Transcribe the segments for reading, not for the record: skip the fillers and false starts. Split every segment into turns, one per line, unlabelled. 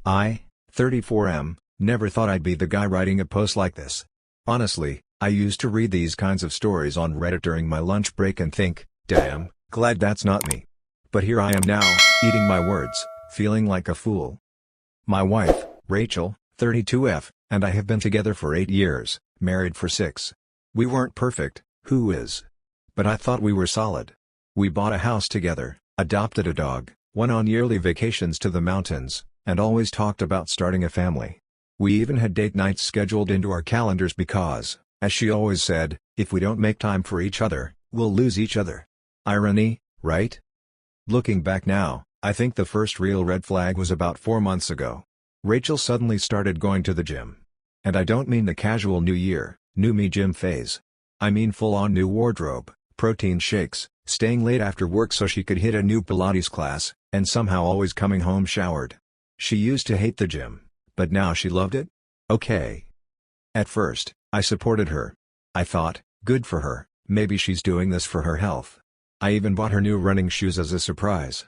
I, 34M, never thought I'd be the guy writing a post like this. Honestly, I used to read these kinds of stories on Reddit during my lunch break and think, damn, glad that's not me. But here I am now, eating my words, feeling like a fool. My wife, Rachel, 32F, and I have been together for 8 years, married for 6. We weren't perfect, who is? But I thought we were solid. We bought a house together, adopted a dog, went on yearly vacations to the mountains, and always talked about starting a family. We even had date nights scheduled into our calendars because, as she always said, if we don't make time for each other, we'll lose each other. Irony, right? Looking back now, I think the first real red flag was about 4 months ago. Rachel suddenly started going to the gym. And I don't mean the casual New Year, new me gym phase. I mean full-on new wardrobe, protein shakes, staying late after work so she could hit a new Pilates class, and somehow always coming home showered. She used to hate the gym, but now she loved it? Okay. At first, I supported her. I thought, good for her, maybe she's doing this for her health. I even bought her new running shoes as a surprise.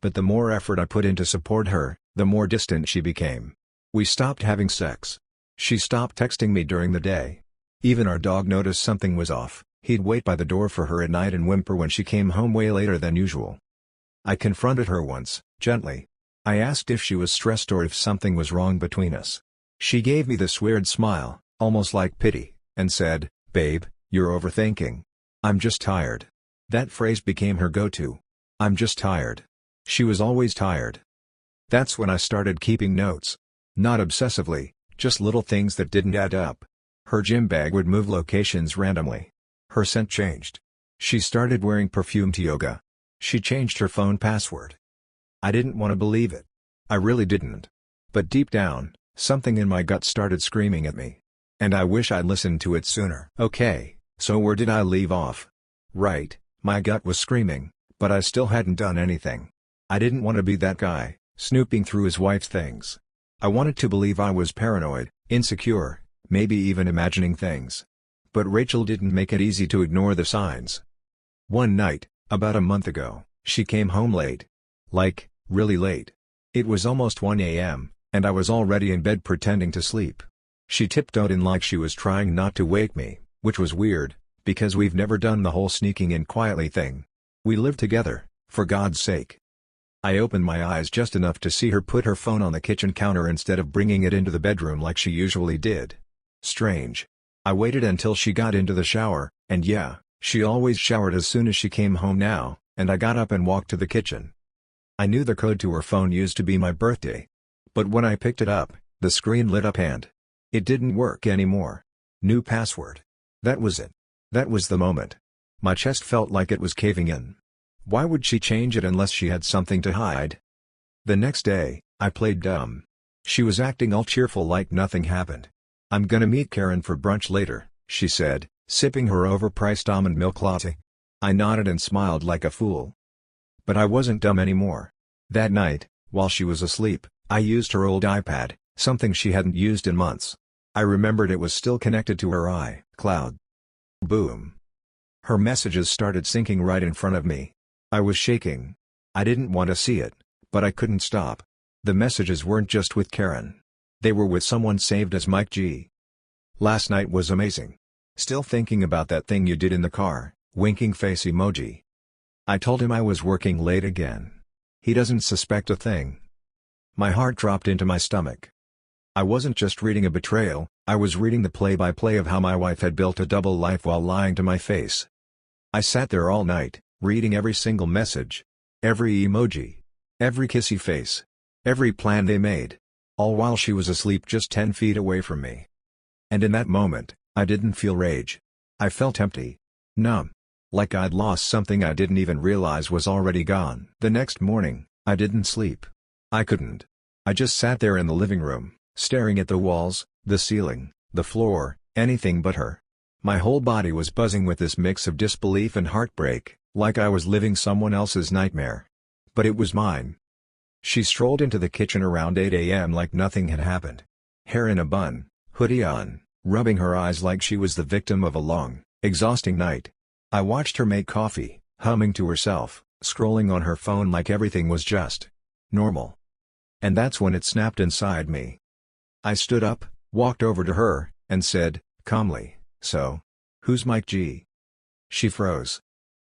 But the more effort I put in to support her, the more distant she became. We stopped having sex. She stopped texting me during the day. Even our dog noticed something was off. He'd wait by the door for her at night and whimper when she came home way later than usual. I confronted her once, gently. I asked if she was stressed or if something was wrong between us. She gave me this weird smile, almost like pity, and said, "Babe, you're overthinking. I'm just tired." That phrase became her go-to. I'm just tired. She was always tired. That's when I started keeping notes. Not obsessively, just little things that didn't add up. Her gym bag would move locations randomly. Her scent changed. She started wearing perfume to yoga. She changed her phone password. I didn't want to believe it. I really didn't. But deep down, something in my gut started screaming at me. And I wish I'd listened to it sooner. Okay, so where did I leave off? Right, my gut was screaming, but I still hadn't done anything. I didn't want to be that guy, snooping through his wife's things. I wanted to believe I was paranoid, insecure, maybe even imagining things. But Rachel didn't make it easy to ignore the signs. One night, about a month ago, she came home late. Like, really late. It was almost 1 a.m., and I was already in bed pretending to sleep. She tiptoed in like she was trying not to wake me, which was weird, because we've never done the whole sneaking in quietly thing. We live together, for God's sake. I opened my eyes just enough to see her put her phone on the kitchen counter instead of bringing it into the bedroom like she usually did. Strange. I waited until she got into the shower, and yeah, she always showered as soon as she came home now, and I got up and walked to the kitchen. I knew the code to her phone used to be my birthday. But when I picked it up, the screen lit up and it didn't work anymore. New password. That was it. That was the moment. My chest felt like it was caving in. Why would she change it unless she had something to hide? The next day, I played dumb. She was acting all cheerful like nothing happened. "I'm gonna meet Karen for brunch later," she said, sipping her overpriced almond milk latte. I nodded and smiled like a fool. But I wasn't dumb anymore. That night, while she was asleep, I used her old iPad, something she hadn't used in months. I remembered it was still connected to her iCloud. Boom. Her messages started syncing right in front of me. I was shaking. I didn't want to see it, but I couldn't stop. The messages weren't just with Karen. They were with someone saved as Mike G. "Last night was amazing. Still thinking about that thing you did in the car," winking face emoji. I told him I was working late again. He doesn't suspect a thing. My heart dropped into my stomach. I wasn't just reading a betrayal, I was reading the play-by-play of how my wife had built a double life while lying to my face. I sat there all night, reading every single message, every emoji, every kissy face, every plan they made, all while she was asleep just 10 feet away from me. And in that moment, I didn't feel rage. I felt empty. Numb. Like I'd lost something I didn't even realize was already gone. The next morning, I didn't sleep. I couldn't. I just sat there in the living room, staring at the walls, the ceiling, the floor, anything but her. My whole body was buzzing with this mix of disbelief and heartbreak, like I was living someone else's nightmare. But it was mine. She strolled into the kitchen around 8 a.m. like nothing had happened. Hair in a bun, hoodie on, rubbing her eyes like she was the victim of a long, exhausting night. I watched her make coffee, humming to herself, scrolling on her phone like everything was just normal. And that's when it snapped inside me. I stood up, walked over to her, and said, calmly, "So, who's Mike G?" She froze.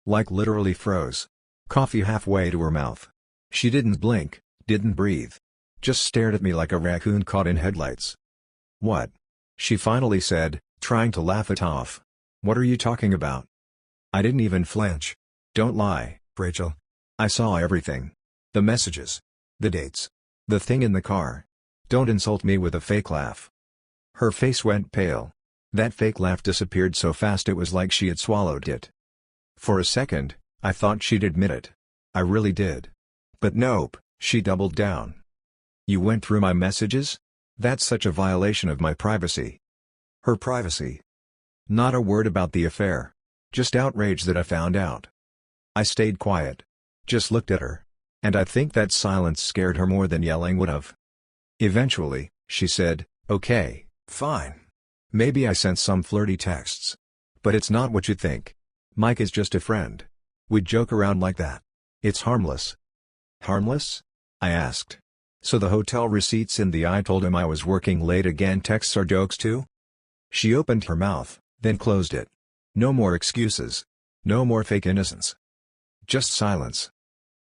Like literally froze. Coffee halfway to her mouth. She didn't blink, didn't breathe. Just stared at me like a raccoon caught in headlights. "What?" she finally said, trying to laugh it off. "What are you talking about?" I didn't even flinch. "Don't lie, Rachel. I saw everything. The messages. The dates. The thing in the car. Don't insult me with a fake laugh." Her face went pale. That fake laugh disappeared so fast it was like she had swallowed it. For a second, I thought she'd admit it. I really did. But nope, she doubled down. "You went through my messages? That's such a violation of my privacy." Her privacy. Not a word about the affair. Just outrage that I found out. I stayed quiet. Just looked at her. And I think that silence scared her more than yelling would have. Eventually, she said, "Okay, fine. Maybe I sent some flirty texts. But it's not what you think. Mike is just a friend. We joke around like that. It's harmless." "Harmless?" I asked. "So the hotel receipts in the I told him I was working late again texts are jokes too?" She opened her mouth, then closed it. No more excuses. No more fake innocence. Just silence.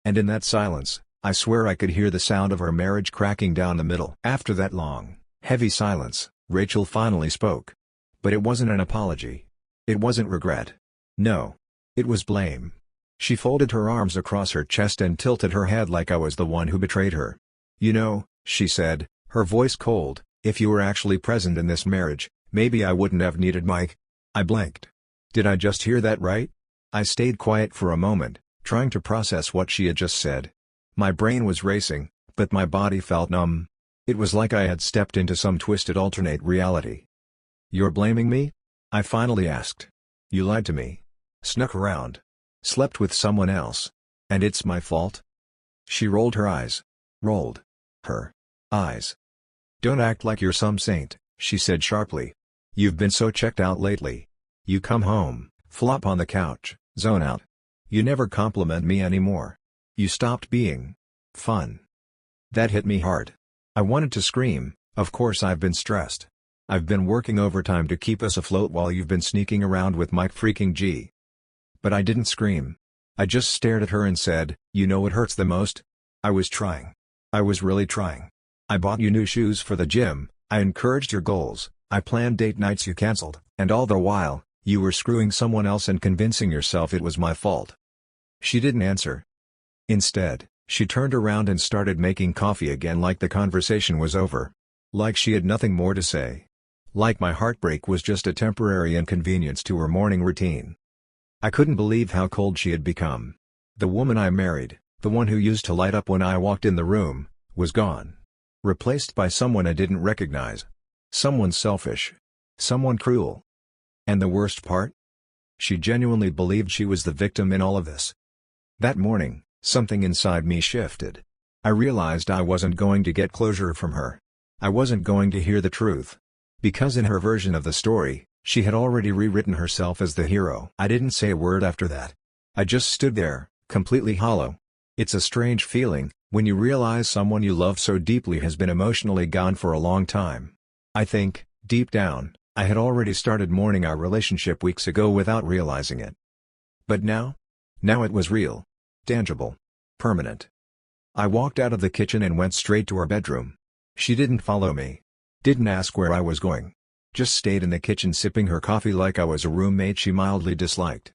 And in that silence, I swear I could hear the sound of our marriage cracking down the middle. After that long, heavy silence, Rachel finally spoke. But it wasn't an apology. It wasn't regret. No. It was blame. She folded her arms across her chest and tilted her head like I was the one who betrayed her. "You know," she said, her voice cold, "if you were actually present in this marriage, maybe I wouldn't have needed Mike." I blinked. Did I just hear that right? I stayed quiet for a moment, trying to process what she had just said. My brain was racing, but my body felt numb. It was like I had stepped into some twisted alternate reality. "You're blaming me?" I finally asked. "You lied to me. Snuck around. Slept with someone else. And it's my fault?" She rolled her eyes. Rolled. Her eyes. "Don't act like you're some saint," she said sharply. "You've been so checked out lately. You come home, flop on the couch, zone out. You never compliment me anymore. You stopped being fun." That hit me hard. I wanted to scream, "Of course I've been stressed. I've been working overtime to keep us afloat while you've been sneaking around with Mike freaking G." But I didn't scream. I just stared at her and said, "You know what hurts the most? I was trying. I was really trying. I bought you new shoes for the gym, I encouraged your goals, I planned date nights you canceled, and all the while, you were screwing someone else and convincing yourself it was my fault." She didn't answer. Instead, she turned around and started making coffee again like the conversation was over. Like she had nothing more to say. Like my heartbreak was just a temporary inconvenience to her morning routine. I couldn't believe how cold she had become. The woman I married, the one who used to light up when I walked in the room, was gone. Replaced by someone I didn't recognize. Someone selfish. Someone cruel. And the worst part? She genuinely believed she was the victim in all of this. That morning, something inside me shifted. I realized I wasn't going to get closure from her. I wasn't going to hear the truth. Because in her version of the story, she had already rewritten herself as the hero. I didn't say a word after that. I just stood there, completely hollow. It's a strange feeling, when you realize someone you love so deeply has been emotionally gone for a long time. I think, deep down, I had already started mourning our relationship weeks ago without realizing it. But now? Now it was real. Tangible. Permanent. I walked out of the kitchen and went straight to her bedroom. She didn't follow me. Didn't ask where I was going. Just stayed in the kitchen sipping her coffee like I was a roommate she mildly disliked.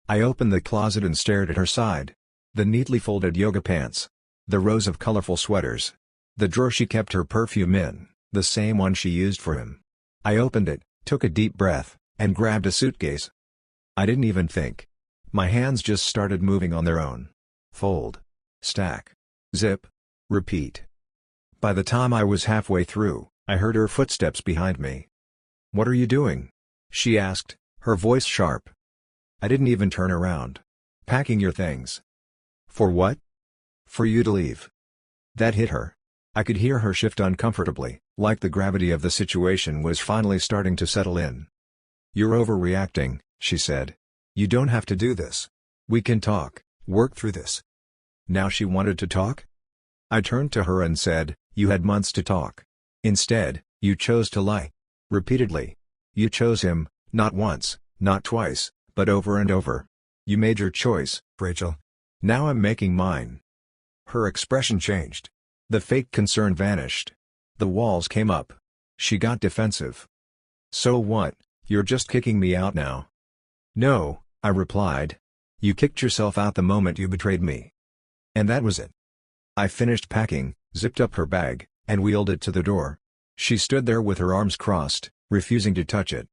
I opened the closet and stared at her side. The neatly folded yoga pants. The rows of colorful sweaters. The drawer she kept her perfume in, the same one she used for him. I opened it, took a deep breath, and grabbed a suitcase. I didn't even think. My hands just started moving on their own. Fold. Stack. Zip. Repeat. By the time I was halfway through, I heard her footsteps behind me. "What are you doing?" she asked, her voice sharp. I didn't even turn around. "Packing your things." "For what?" "For you to leave." That hit her. I could hear her shift uncomfortably, like the gravity of the situation was finally starting to settle in. "You're overreacting," she said. "You don't have to do this. We can talk, work through this." Now she wanted to talk? I turned to her and said, "You had months to talk. Instead, you chose to lie. Repeatedly. You chose him, not once, not twice, but over and over. You made your choice, Rachel. Now I'm making mine." Her expression changed. The fake concern vanished. The walls came up. She got defensive. "So what, you're just kicking me out now?" "No," I replied. "You kicked yourself out the moment you betrayed me. And that was it." I finished packing, zipped up her bag, and wheeled it to the door. She stood there with her arms crossed, refusing to touch it.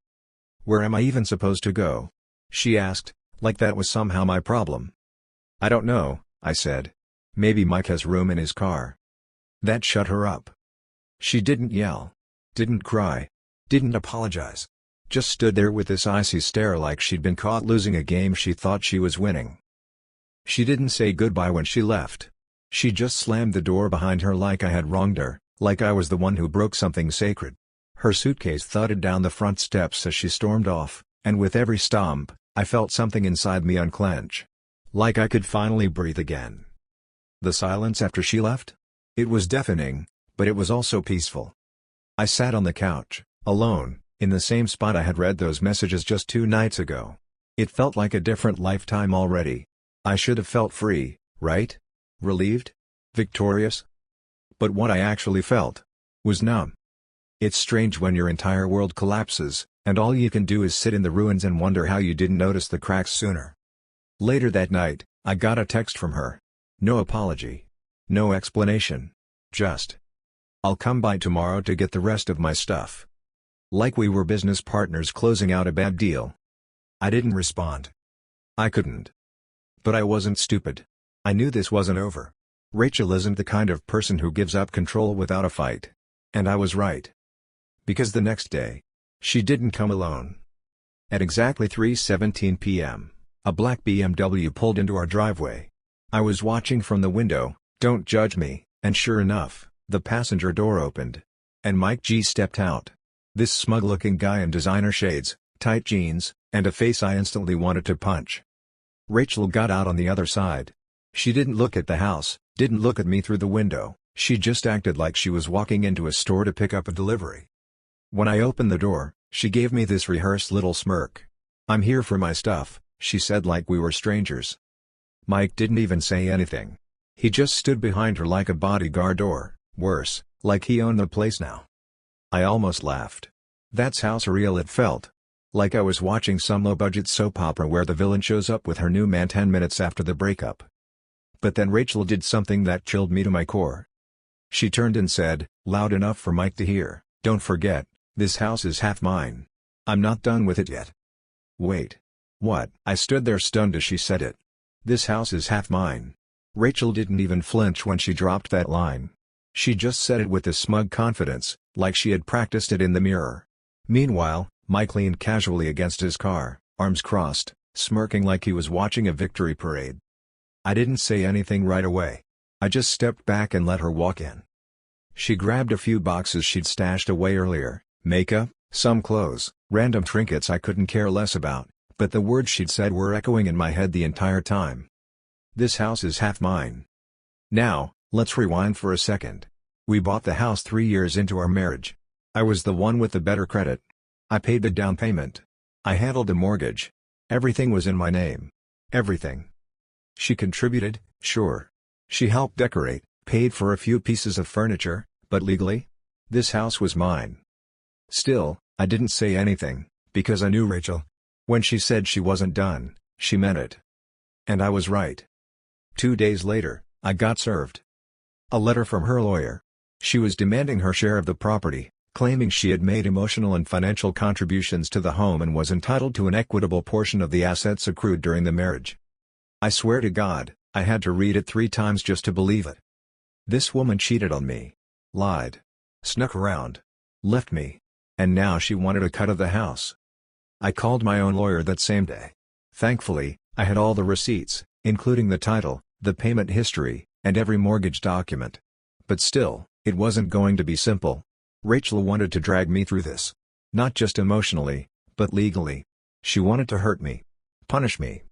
"Where am I even supposed to go?" she asked, like that was somehow my problem. "I don't know," I said. "Maybe Mike has room in his car." That shut her up. She didn't yell. Didn't cry. Didn't apologize. Just stood there with this icy stare like she'd been caught losing a game she thought she was winning. She didn't say goodbye when she left. She just slammed the door behind her like I had wronged her, like I was the one who broke something sacred. Her suitcase thudded down the front steps as she stormed off, and with every stomp, I felt something inside me unclench. Like I could finally breathe again. The silence after she left? It was deafening, but it was also peaceful. I sat on the couch, alone, in the same spot I had read those messages just 2 nights ago. It felt like a different lifetime already. I should have felt free, right? Relieved? Victorious? But what I actually felt was numb. It's strange when your entire world collapses, and all you can do is sit in the ruins and wonder how you didn't notice the cracks sooner. Later that night, I got a text from her. No apology. No explanation. Just, "I'll come by tomorrow to get the rest of my stuff." Like we were business partners closing out a bad deal. I didn't respond. I couldn't. But I wasn't stupid. I knew this wasn't over. Rachel isn't the kind of person who gives up control without a fight. And I was right. Because the next day, she didn't come alone. At exactly 3:17 p.m., a black BMW pulled into our driveway. I was watching from the window, don't judge me, and sure enough, the passenger door opened. And Mike G stepped out. This smug-looking guy in designer shades, tight jeans, and a face I instantly wanted to punch. Rachel got out on the other side. She didn't look at the house, didn't look at me through the window, she just acted like she was walking into a store to pick up a delivery. When I opened the door, she gave me this rehearsed little smirk. "I'm here for my stuff," she said like we were strangers. Mike didn't even say anything. He just stood behind her like a bodyguard or, worse, like he owned the place now. I almost laughed. That's how surreal it felt. Like I was watching some low-budget soap opera where the villain shows up with her new man 10 minutes after the breakup. But then Rachel did something that chilled me to my core. She turned and said, loud enough for Mike to hear, "Don't forget, this house is half mine. I'm not done with it yet." Wait. What? I stood there stunned as she said it. This house is half mine. Rachel didn't even flinch when she dropped that line. She just said it with this smug confidence, like she had practiced it in the mirror. Meanwhile, Mike leaned casually against his car, arms crossed, smirking like he was watching a victory parade. I didn't say anything right away. I just stepped back and let her walk in. She grabbed a few boxes she'd stashed away earlier, makeup, some clothes, random trinkets I couldn't care less about, but the words she'd said were echoing in my head the entire time. This house is half mine. Now, let's rewind for a second. We bought the house 3 years into our marriage. I was the one with the better credit. I paid the down payment. I handled the mortgage. Everything was in my name. Everything. She contributed, sure. She helped decorate, paid for a few pieces of furniture, but legally? This house was mine. Still, I didn't say anything, because I knew Rachel. When she said she wasn't done, she meant it. And I was right. 2 days later, I got served. A letter from her lawyer. She was demanding her share of the property, claiming she had made emotional and financial contributions to the home and was entitled to an equitable portion of the assets accrued during the marriage. I swear to God, I had to read it 3 times just to believe it. This woman cheated on me. Lied. Snuck around. Left me. And now she wanted a cut of the house. I called my own lawyer that same day. Thankfully, I had all the receipts, including the title, the payment history, and every mortgage document. But still, it wasn't going to be simple. Rachel wanted to drag me through this. Not just emotionally, but legally. She wanted to hurt me. Punish me.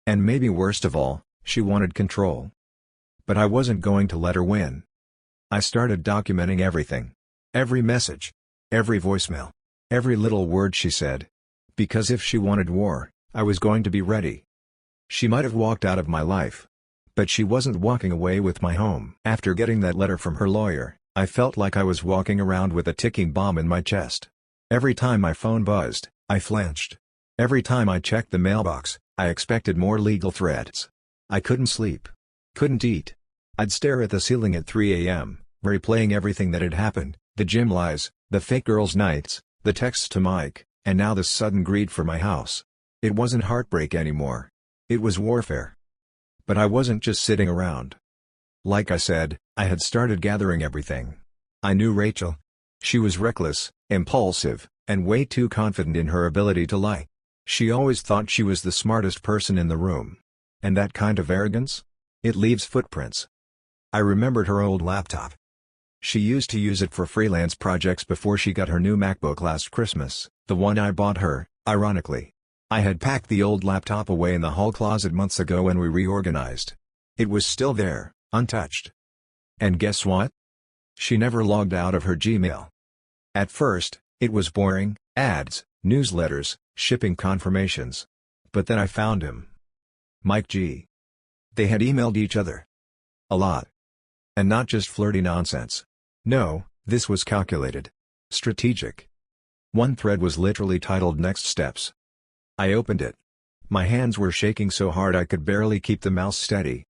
And maybe worst of all, she wanted control. But I wasn't going to let her win. I started documenting everything. Every message. Every voicemail. Every little word she said. Because if she wanted war, I was going to be ready. She might have walked out of my life. But she wasn't walking away with my home. After getting that letter from her lawyer, I felt like I was walking around with a ticking bomb in my chest. Every time my phone buzzed, I flinched. Every time I checked the mailbox, I expected more legal threats. I couldn't sleep. Couldn't eat. I'd stare at the ceiling at 3 a.m., replaying everything that had happened, the gym lies, the fake girls' nights, the texts to Mike, and now this sudden greed for my house. It wasn't heartbreak anymore. It was warfare. But I wasn't just sitting around. Like I said, I had started gathering everything. I knew Rachel. She was reckless, impulsive, and way too confident in her ability to lie. She always thought she was the smartest person in the room. And that kind of arrogance? It leaves footprints. I remembered her old laptop. She used to use it for freelance projects before she got her new MacBook last Christmas, the one I bought her, ironically. I had packed the old laptop away in the hall closet months ago when we reorganized. It was still there, untouched. And guess what? She never logged out of her Gmail. At first, it was boring, ads, newsletters, shipping confirmations. But then I found him. Mike G. They had emailed each other. A lot. And not just flirty nonsense. No, this was calculated. Strategic. One thread was literally titled Next Steps. I opened it. My hands were shaking so hard I could barely keep the mouse steady.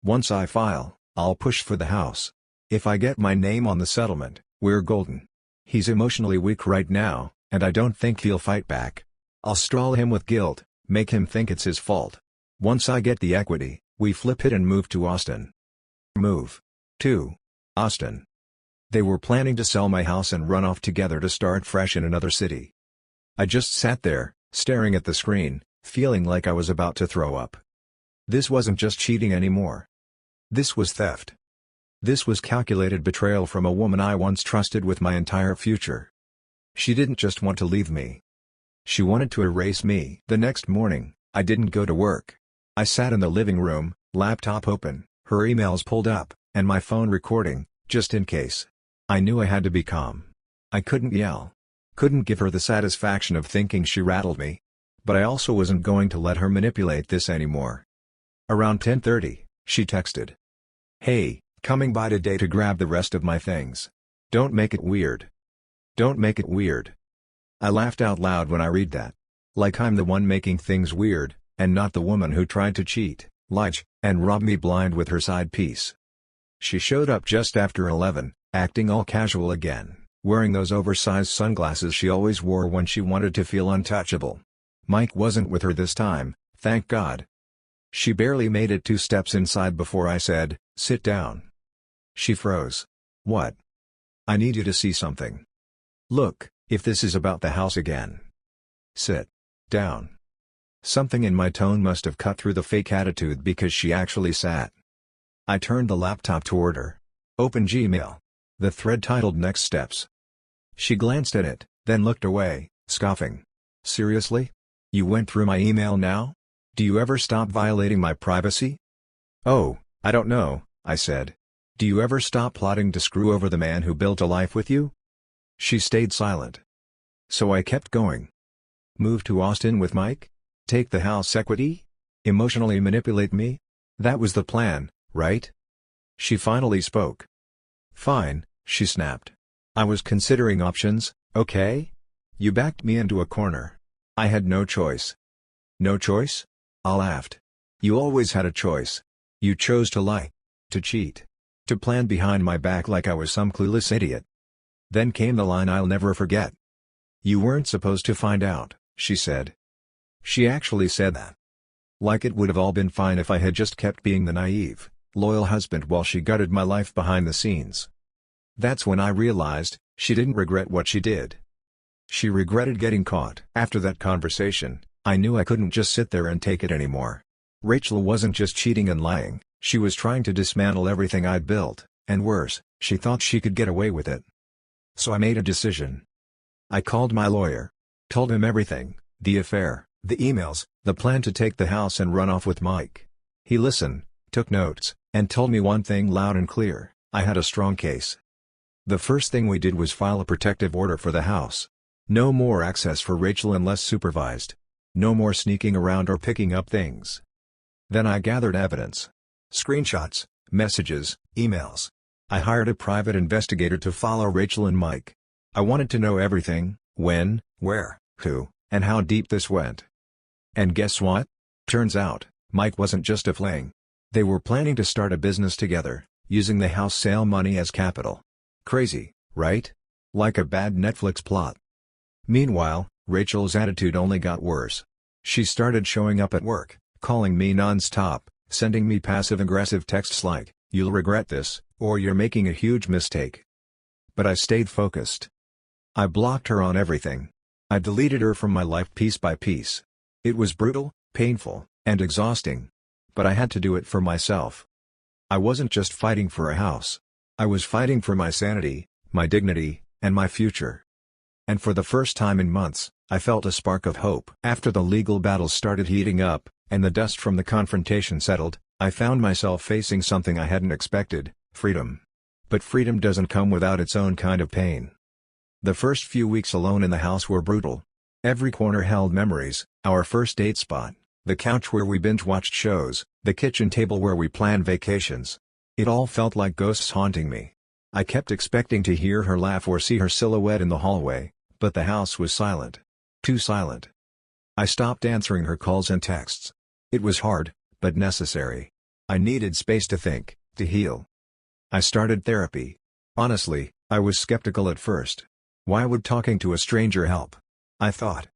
Once I file, I'll push for the house. If I get my name on the settlement, we're golden. He's emotionally weak right now, and I don't think he'll fight back. I'll stall him with guilt, make him think it's his fault. Once I get the equity, we flip it and move to Austin. Move. To Austin. They were planning to sell my house and run off together to start fresh in another city. I just sat there, staring at the screen, feeling like I was about to throw up. This wasn't just cheating anymore. This was theft. This was calculated betrayal from a woman I once trusted with my entire future. She didn't just want to leave me. She wanted to erase me. The next morning, I didn't go to work. I sat in the living room, laptop open, her emails pulled up, and my phone recording, just in case. I knew I had to be calm. I couldn't yell. Couldn't give her the satisfaction of thinking she rattled me. But I also wasn't going to let her manipulate this anymore. Around 10:30, she texted. "Hey, coming by today to grab the rest of my things. Don't make it weird. Don't make it weird." I laughed out loud when I read that. Like I'm the one making things weird, and not the woman who tried to cheat, lie, and rob me blind with her side piece. She showed up just after 11, acting all casual again, wearing those oversized sunglasses she always wore when she wanted to feel untouchable. Mike wasn't with her this time, thank God. She barely made it 2 steps inside before I said, "Sit down." She froze. "What?" "I need you to see something." "Look, if this is about the house again." "Sit down." Something in my tone must have cut through the fake attitude because she actually sat. I turned the laptop toward her. Open Gmail. The thread titled Next Steps. She glanced at it, then looked away, scoffing. "Seriously? You went through my email now? Do you ever stop violating my privacy?" "Oh, I don't know," I said. "Do you ever stop plotting to screw over the man who built a life with you?" She stayed silent. So I kept going. Move to Austin with Mike? Take the house equity? Emotionally manipulate me? That was the plan, right? She finally spoke. "Fine," she snapped. "I was considering options, okay? You backed me into a corner. I had no choice." "No choice?" I laughed. "You always had a choice. You chose to lie. To cheat. To plan behind my back like I was some clueless idiot." Then came the line I'll never forget. "You weren't supposed to find out," she said. She actually said that. Like it would have all been fine if I had just kept being the naive, loyal husband while she gutted my life behind the scenes. That's when I realized, she didn't regret what she did. She regretted getting caught. After that conversation, I knew I couldn't just sit there and take it anymore. Rachel wasn't just cheating and lying, she was trying to dismantle everything I'd built, and worse, she thought she could get away with it. So I made a decision. I called my lawyer. Told him everything, the affair, the emails, the plan to take the house and run off with Mike. He listened, took notes, and told me one thing loud and clear: I had a strong case. The first thing we did was file a protective order for the house. No more access for Rachel unless supervised. No more sneaking around or picking up things. Then I gathered evidence. Screenshots, messages, emails. I hired a private investigator to follow Rachel and Mike. I wanted to know everything: when, where, who, and how deep this went. And guess what? Turns out, Mike wasn't just a fling. They were planning to start a business together, using the house sale money as capital. Crazy, right? Like a bad Netflix plot. Meanwhile, Rachel's attitude only got worse. She started showing up at work, calling me non-stop, sending me passive-aggressive texts like, "You'll regret this," or "You're making a huge mistake." But I stayed focused. I blocked her on everything. I deleted her from my life piece by piece. It was brutal, painful, and exhausting. But I had to do it for myself. I wasn't just fighting for a house. I was fighting for my sanity, my dignity, and my future. And for the first time in months, I felt a spark of hope. After the legal battle started heating up, and the dust from the confrontation settled, I found myself facing something I hadn't expected: freedom. But freedom doesn't come without its own kind of pain. The first few weeks alone in the house were brutal. Every corner held memories: our first date spot, the couch where we binge-watched shows, the kitchen table where we planned vacations. It all felt like ghosts haunting me. I kept expecting to hear her laugh or see her silhouette in the hallway, but the house was silent. Too silent. I stopped answering her calls and texts. It was hard, but necessary. I needed space to think, to heal. I started therapy. Honestly, I was skeptical at first. Why would talking to a stranger help? I thought.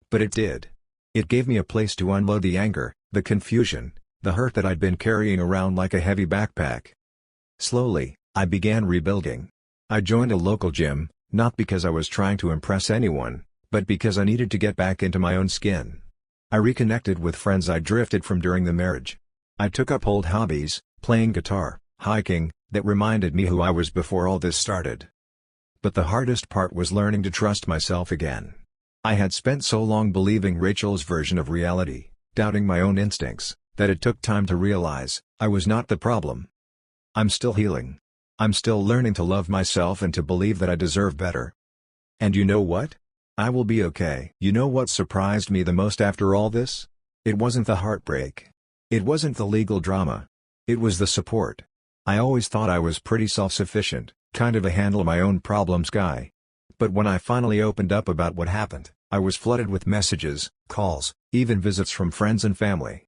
But it did. It gave me a place to unload the anger, the confusion, the hurt that I'd been carrying around like a heavy backpack. Slowly, I began rebuilding. I joined a local gym, not because I was trying to impress anyone, but because I needed to get back into my own skin. I reconnected with friends I drifted from during the marriage. I took up old hobbies, playing guitar, hiking, that reminded me who I was before all this started. But the hardest part was learning to trust myself again. I had spent so long believing Rachel's version of reality, doubting my own instincts, that it took time to realize I was not the problem. I'm still healing. I'm still learning to love myself and to believe that I deserve better. And you know what? I will be okay. You know what surprised me the most after all this? It wasn't the heartbreak. It wasn't the legal drama. It was the support. I always thought I was pretty self-sufficient, kind of a handle my own problems guy. But when I finally opened up about what happened, I was flooded with messages, calls, even visits from friends and family.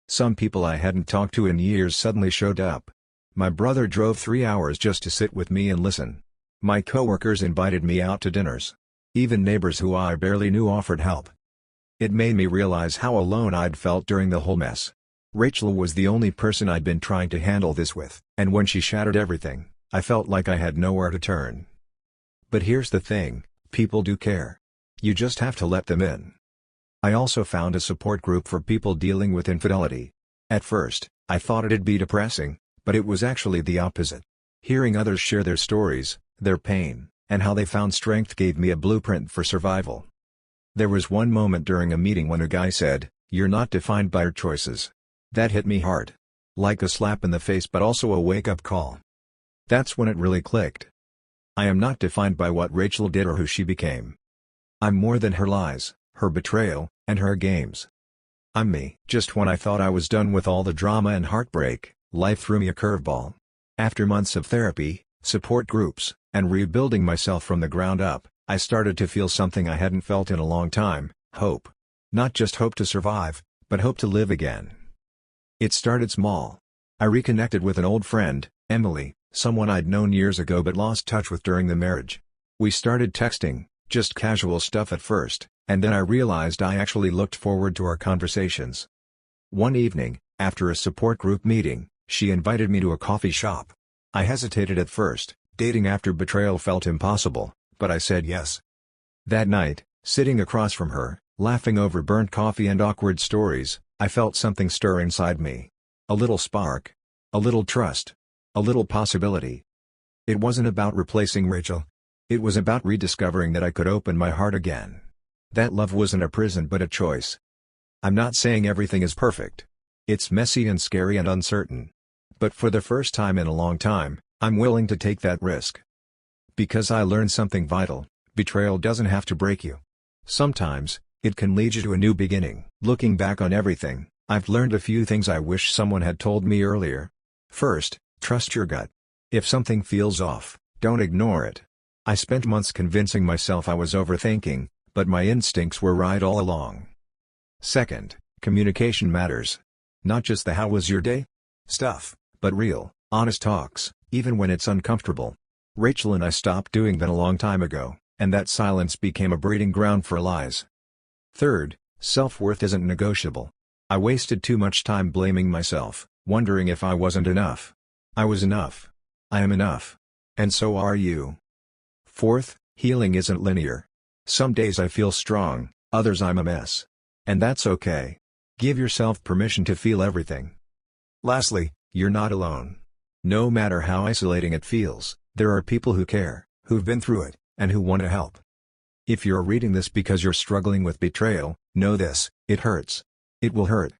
Some people I hadn't talked to in years suddenly showed up. My brother drove 3 hours just to sit with me and listen. My coworkers invited me out to dinners. Even neighbors who I barely knew offered help. It made me realize how alone I'd felt during the whole mess. Rachel was the only person I'd been trying to handle this with, and when she shattered everything, I felt like I had nowhere to turn. But here's the thing, people do care. You just have to let them in. I also found a support group for people dealing with infidelity. At first, I thought it'd be depressing, but it was actually the opposite. Hearing others share their stories, their pain, and how they found strength gave me a blueprint for survival. There was one moment during a meeting when a guy said, "You're not defined by your choices." That hit me hard. Like a slap in the face but also a wake-up call. That's when it really clicked. I am not defined by what Rachel did or who she became. I'm more than her lies, her betrayal, and her games. I'm me. Just when I thought I was done with all the drama and heartbreak, life threw me a curveball. After months of therapy, support groups, and rebuilding myself from the ground up, I started to feel something I hadn't felt in a long time: hope. Not just hope to survive, but hope to live again. It started small. I reconnected with an old friend, Emily, someone I'd known years ago but lost touch with during the marriage. We started texting, just casual stuff at first, and then I realized I actually looked forward to our conversations. One evening, after a support group meeting, she invited me to a coffee shop. I hesitated at first. Dating after betrayal felt impossible, but I said yes. That night, sitting across from her, laughing over burnt coffee and awkward stories, I felt something stir inside me. A little spark. A little trust. A little possibility. It wasn't about replacing Rachel. It was about rediscovering that I could open my heart again. That love wasn't a prison but a choice. I'm not saying everything is perfect. It's messy and scary and uncertain, But for the first time in a long time, I'm willing to take that risk. Because I learned something vital: betrayal doesn't have to break you. Sometimes, it can lead you to a new beginning. Looking back on everything, I've learned a few things I wish someone had told me earlier. First, trust your gut. If something feels off, don't ignore it. I spent months convincing myself I was overthinking, but my instincts were right all along. Second, communication matters. Not just the "how was your day?" stuff, but real, honest talks, even when it's uncomfortable. Rachel and I stopped doing that a long time ago, and that silence became a breeding ground for lies. Third, self-worth isn't negotiable. I wasted too much time blaming myself, wondering if I wasn't enough. I was enough. I am enough. And so are you. Fourth, healing isn't linear. Some days I feel strong, others I'm a mess. And that's okay. Give yourself permission to feel everything. Lastly, you're not alone. No matter how isolating it feels, there are people who care, who've been through it, and who want to help. If you're reading this because you're struggling with betrayal, know this: it hurts. It will hurt.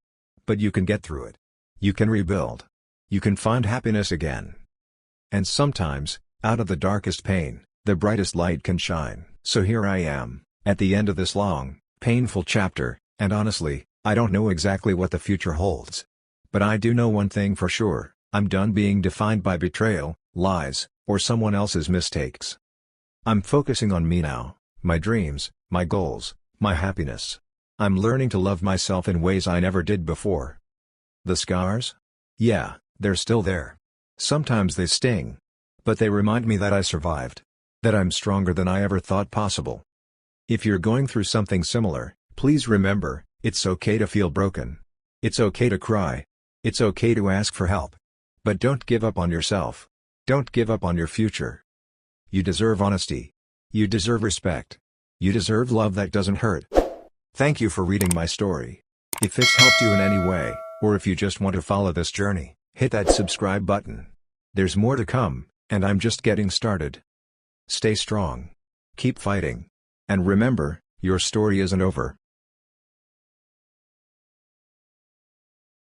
But you can get through it. You can rebuild. You can find happiness again. And sometimes, out of the darkest pain, the brightest light can shine. So here I am, at the end of this long, painful chapter, and honestly, I don't know exactly what the future holds. But I do know one thing for sure: I'm done being defined by betrayal, lies, or someone else's mistakes. I'm focusing on me now, my dreams, my goals, my happiness. I'm learning to love myself in ways I never did before. The scars? Yeah, they're still there. Sometimes they sting. But they remind me that I survived. That I'm stronger than I ever thought possible. If you're going through something similar, please remember, it's okay to feel broken. It's okay to cry. It's okay to ask for help. But don't give up on yourself. Don't give up on your future. You deserve honesty. You deserve respect. You deserve love that doesn't hurt. Thank you for reading my story. If it's helped you in any way, or if you just want to follow this journey, hit that subscribe button. There's more to come, and I'm just getting started. Stay strong. Keep fighting. And remember, your story isn't over.